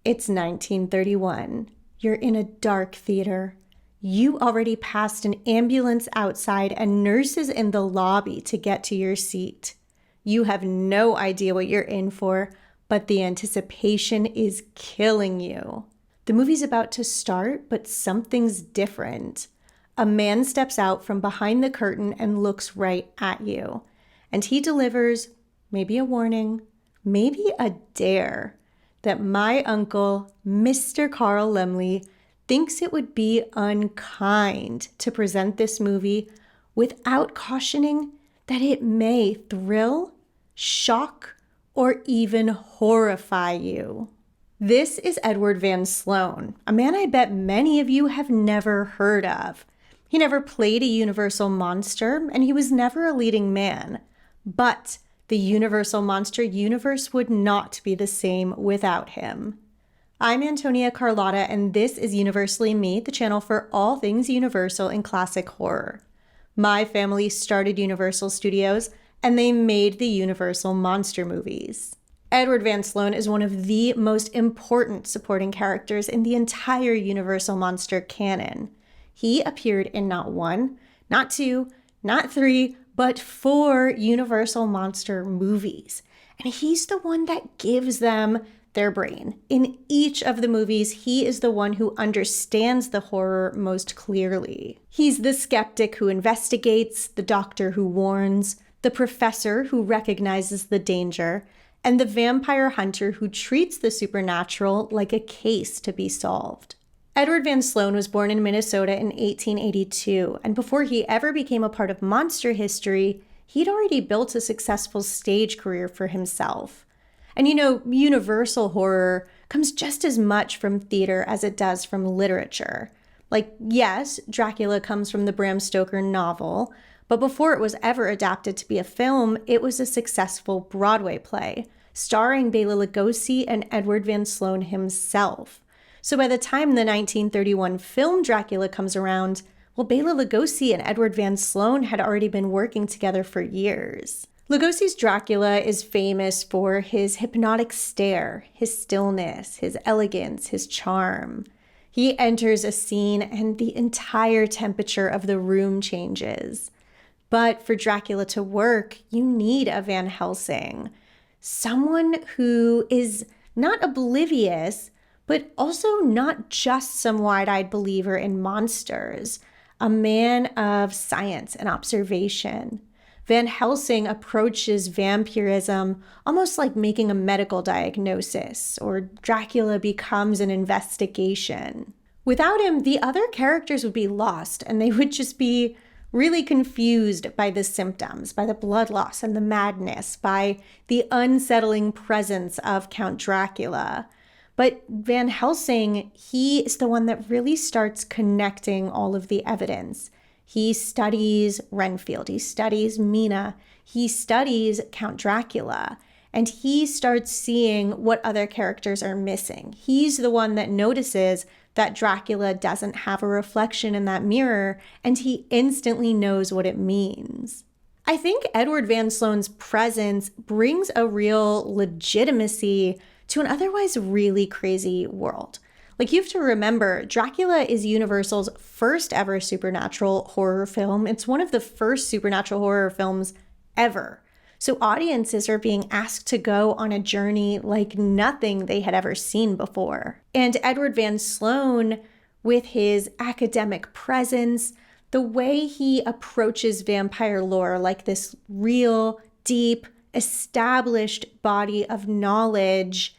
It's 1931. You're in a dark theater. You already passed an ambulance outside and nurses in the lobby to get to your seat. You have no idea what you're in for, but the anticipation is killing you. The movie's about to start, but something's different. A man steps out from behind the curtain and looks right at you. And he delivers maybe a warning, maybe a dare, that my uncle, Mr. Carl Laemmle, thinks it would be unkind to present this movie without cautioning that it may thrill, shock, or even horrify you. This is Edward Van Sloan, a man I bet many of you have never heard of. He never played a Universal monster, and he was never a leading man. But the Universal Monster universe would not be the same without him. I'm Antonia Carlotta, and this is Universally Me, the channel for all things Universal and classic horror. My family started Universal Studios, and they made the Universal monster movies. Edward Van Sloan is one of the most important supporting characters in the entire Universal monster canon. He appeared in not one, not two, not three, but 4 Universal monster movies. And he's the one that gives them their brain. In each of the movies, he is the one who understands the horror most clearly. He's the skeptic who investigates, the doctor who warns, the professor who recognizes the danger, and the vampire hunter who treats the supernatural like a case to be solved. Edward Van Sloan was born in Minnesota in 1882, and before he ever became a part of monster history, he'd already built a successful stage career for himself. And Universal horror comes just as much from theater as it does from literature. Yes, Dracula comes from the Bram Stoker novel, but before it was ever adapted to be a film, it was a successful Broadway play, starring Bela Lugosi and Edward Van Sloan himself. So by the time the 1931 film Dracula comes around, Bela Lugosi and Edward Van Sloan had already been working together for years. Lugosi's Dracula is famous for his hypnotic stare, his stillness, his elegance, his charm. He enters a scene and the entire temperature of the room changes. But for Dracula to work, you need a Van Helsing. Someone who is not oblivious, but also not just some wide-eyed believer in monsters, a man of science and observation. Van Helsing approaches vampirism almost like making a medical diagnosis, or Dracula becomes an investigation. Without him, the other characters would be lost, and they would just be really confused by the symptoms, by the blood loss and the madness, by the unsettling presence of Count Dracula. But Van Helsing, he is the one that really starts connecting all of the evidence. He studies Renfield, he studies Mina, he studies Count Dracula, and he starts seeing what other characters are missing. He's the one that notices that Dracula doesn't have a reflection in that mirror, and he instantly knows what it means. I think Edward Van Sloan's presence brings a real legitimacy to an otherwise really crazy world. You have to remember, Dracula is Universal's first ever supernatural horror film. It's one of the first supernatural horror films ever. So audiences are being asked to go on a journey like nothing they had ever seen before. And Edward Van Sloan, with his academic presence, the way he approaches vampire lore like this real, deep, established body of knowledge,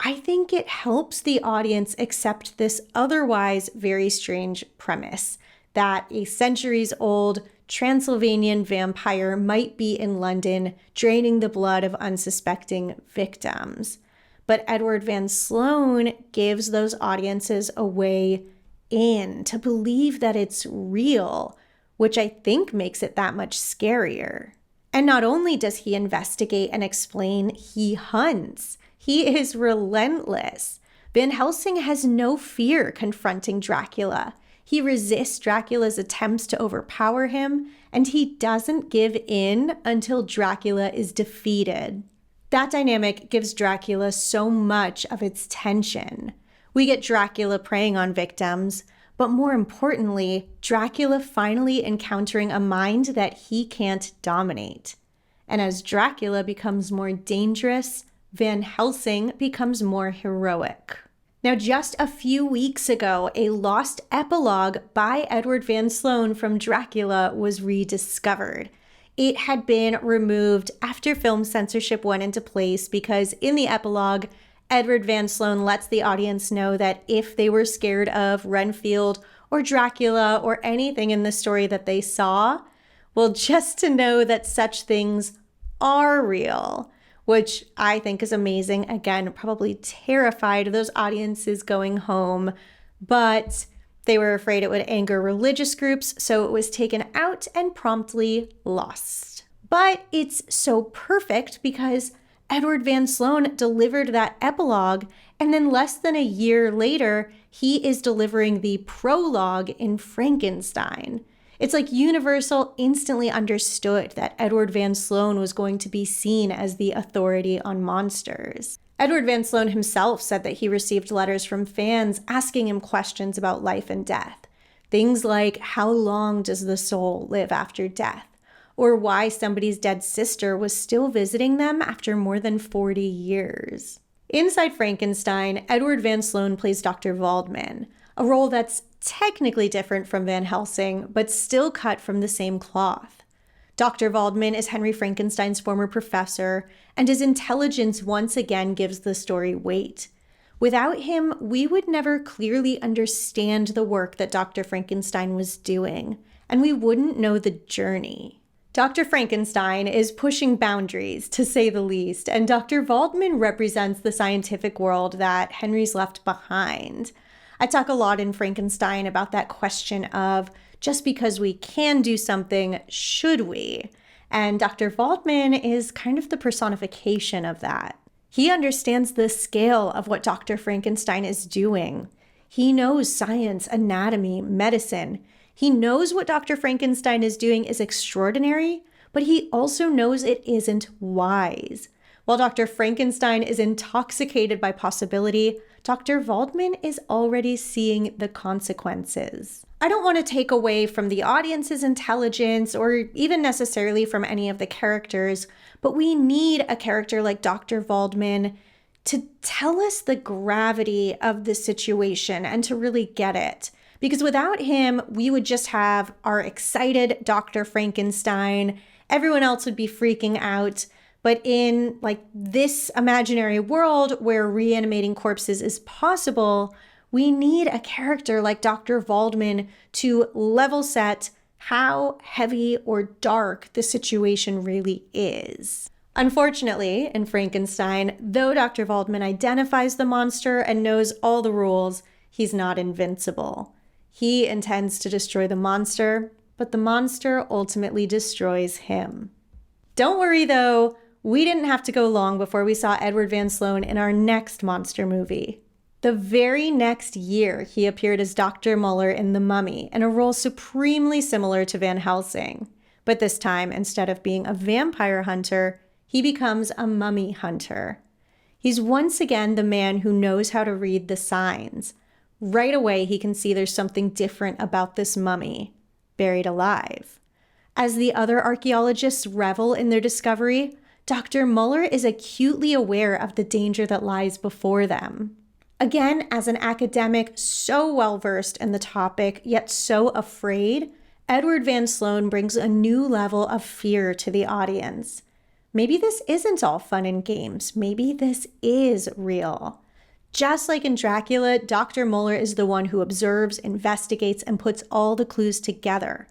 I think it helps the audience accept this otherwise very strange premise that a centuries-old Transylvanian vampire might be in London draining the blood of unsuspecting victims. But Edward Van Sloan gives those audiences a way in to believe that it's real, which I think makes it that much scarier. And not only does he investigate and explain, he hunts. He is relentless. Van Helsing has no fear confronting Dracula. He resists Dracula's attempts to overpower him, and he doesn't give in until Dracula is defeated. That dynamic gives Dracula so much of its tension. We get Dracula preying on victims, but more importantly, Dracula finally encountering a mind that he can't dominate. And as Dracula becomes more dangerous, Van Helsing becomes more heroic. Now, just a few weeks ago, a lost epilogue by Edward Van Sloan from Dracula was rediscovered. It had been removed after film censorship went into place because in the epilogue, Edward Van Sloan lets the audience know that if they were scared of Renfield or Dracula or anything in the story that they saw, well, just to know that such things are real, which I think is amazing. Again, probably terrified those audiences going home, but they were afraid it would anger religious groups, so it was taken out and promptly lost. But it's so perfect because Edward Van Sloan delivered that epilogue, and then less than a year later, he is delivering the prologue in Frankenstein. It's like Universal instantly understood that Edward Van Sloan was going to be seen as the authority on monsters. Edward Van Sloan himself said that he received letters from fans asking him questions about life and death. Things like, how long does the soul live after death? Or why somebody's dead sister was still visiting them after more than 40 years. Inside Frankenstein, Edward Van Sloan plays Dr. Waldman, a role that's technically different from Van Helsing, but still cut from the same cloth. Dr. Waldman is Henry Frankenstein's former professor, and his intelligence once again gives the story weight. Without him, we would never clearly understand the work that Dr. Frankenstein was doing, and we wouldn't know the journey. Dr. Frankenstein is pushing boundaries, to say the least, and Dr. Waldman represents the scientific world that Henry's left behind. I talk a lot in Frankenstein about that question of, just because we can do something, should we? And Dr. Waldman is kind of the personification of that. He understands the scale of what Dr. Frankenstein is doing. He knows science, anatomy, medicine. He knows what Dr. Frankenstein is doing is extraordinary, but he also knows it isn't wise. While Dr. Frankenstein is intoxicated by possibility, Dr. Waldman is already seeing the consequences. I don't want to take away from the audience's intelligence or even necessarily from any of the characters, but we need a character like Dr. Waldman to tell us the gravity of the situation and to really get it. Because without him, we would just have our excited Dr. Frankenstein. Everyone else would be freaking out. But in this imaginary world where reanimating corpses is possible, we need a character like Dr. Waldman to level set how heavy or dark the situation really is. Unfortunately, in Frankenstein, though Dr. Waldman identifies the monster and knows all the rules, he's not invincible. He intends to destroy the monster, but the monster ultimately destroys him. Don't worry though, we didn't have to go long before we saw Edward Van Sloan in our next monster movie. The very next year, he appeared as Dr. Muller in The Mummy, in a role supremely similar to Van Helsing. But this time, instead of being a vampire hunter, he becomes a mummy hunter. He's once again the man who knows how to read the signs. Right away, he can see there's something different about this mummy, buried alive. As the other archaeologists revel in their discovery, Dr. Muller is acutely aware of the danger that lies before them. Again, as an academic so well-versed in the topic, yet so afraid, Edward Van Sloan brings a new level of fear to the audience. Maybe this isn't all fun and games. Maybe this is real. Just like in Dracula, Dr. Muller is the one who observes, investigates, and puts all the clues together.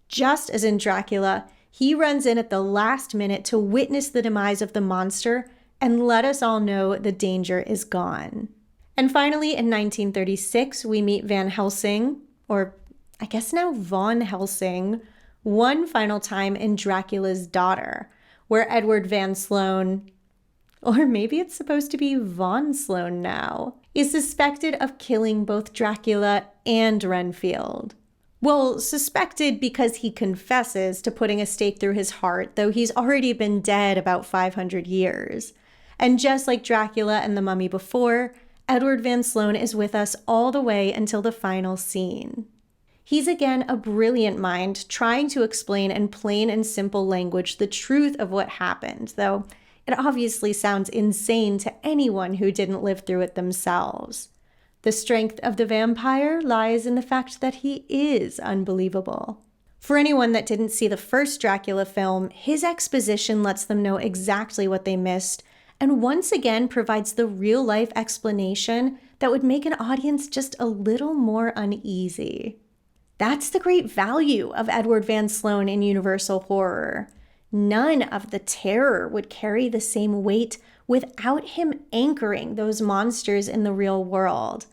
Just as in Dracula, he runs in at the last minute to witness the demise of the monster and let us all know the danger is gone. And finally, in 1936, we meet Van Helsing, or I guess now Von Helsing, one final time in Dracula's Daughter, where Edward Van Sloan, or maybe it's supposed to be Von Sloan now, is suspected of killing both Dracula and Renfield. Well, suspected because he confesses to putting a stake through his heart, though he's already been dead about 500 years. And just like Dracula and the Mummy before, Edward Van Sloan is with us all the way until the final scene. He's again a brilliant mind trying to explain in plain and simple language the truth of what happened, though it obviously sounds insane to anyone who didn't live through it themselves. The strength of the vampire lies in the fact that he is unbelievable. For anyone that didn't see the first Dracula film, his exposition lets them know exactly what they missed and once again provides the real-life explanation that would make an audience just a little more uneasy. That's the great value of Edward Van Sloan in Universal Horror. None of the terror would carry the same weight without him anchoring those monsters in the real world.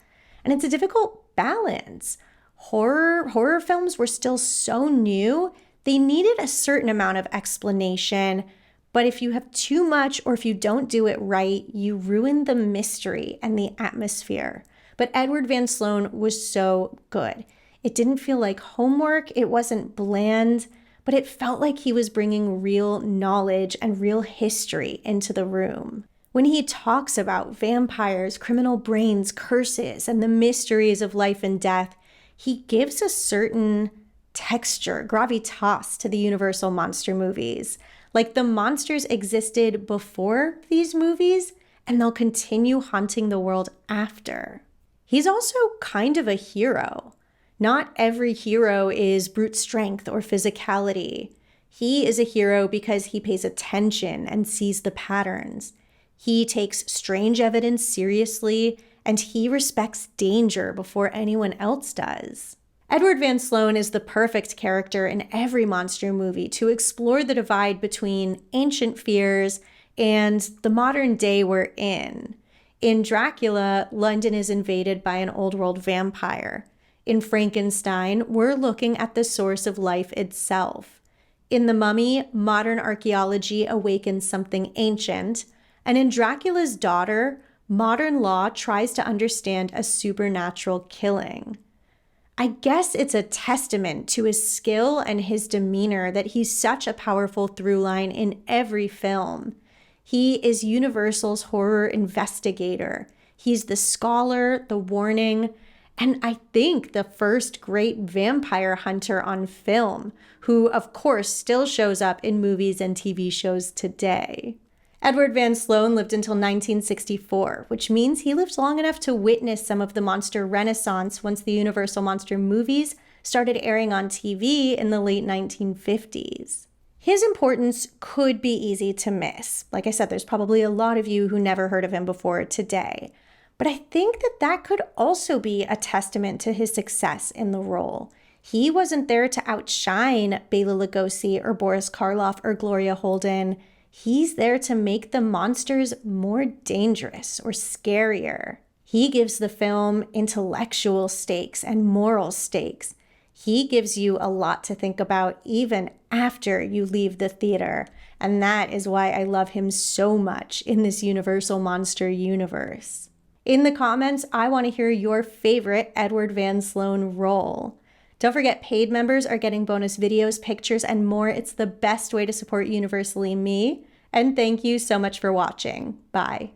And it's a difficult balance. Horror films were still so new, they needed a certain amount of explanation, but if you have too much or if you don't do it right, you ruin the mystery and the atmosphere. But Edward Van Sloan was so good. It didn't feel like homework, it wasn't bland, but it felt like he was bringing real knowledge and real history into the room. When he talks about vampires, criminal brains, curses, and the mysteries of life and death, he gives a certain texture, gravitas to the Universal monster movies. Like the monsters existed before these movies, and they'll continue haunting the world after. He's also kind of a hero. Not every hero is brute strength or physicality. He is a hero because he pays attention and sees the patterns. He takes strange evidence seriously, and he respects danger before anyone else does. Edward Van Sloan is the perfect character in every monster movie to explore the divide between ancient fears and the modern day we're in. In Dracula, London is invaded by an old world vampire. In Frankenstein, we're looking at the source of life itself. In The Mummy, modern archaeology awakens something ancient. And in Dracula's Daughter, modern law tries to understand a supernatural killing. I guess it's a testament to his skill and his demeanor that he's such a powerful through line in every film. He is Universal's horror investigator. He's the scholar, the warning, and I think the first great vampire hunter on film, who of course still shows up in movies and TV shows today. Edward Van Sloan lived until 1964, which means he lived long enough to witness some of the monster renaissance once the Universal monster movies started airing on TV in the late 1950s. His importance could be easy to miss. Like I said, there's probably a lot of you who never heard of him before today. But I think that could also be a testament to his success in the role. He wasn't there to outshine Bela Lugosi or Boris Karloff or Gloria Holden. He's there to make the monsters more dangerous or scarier. He gives the film intellectual stakes and moral stakes. He gives you a lot to think about even after you leave the theater. And that is why I love him so much in this Universal Monster universe. In the comments, I want to hear your favorite Edward Van Sloan role. Don't forget, paid members are getting bonus videos, pictures, and more. It's the best way to support Universally Me. And thank you so much for watching. Bye.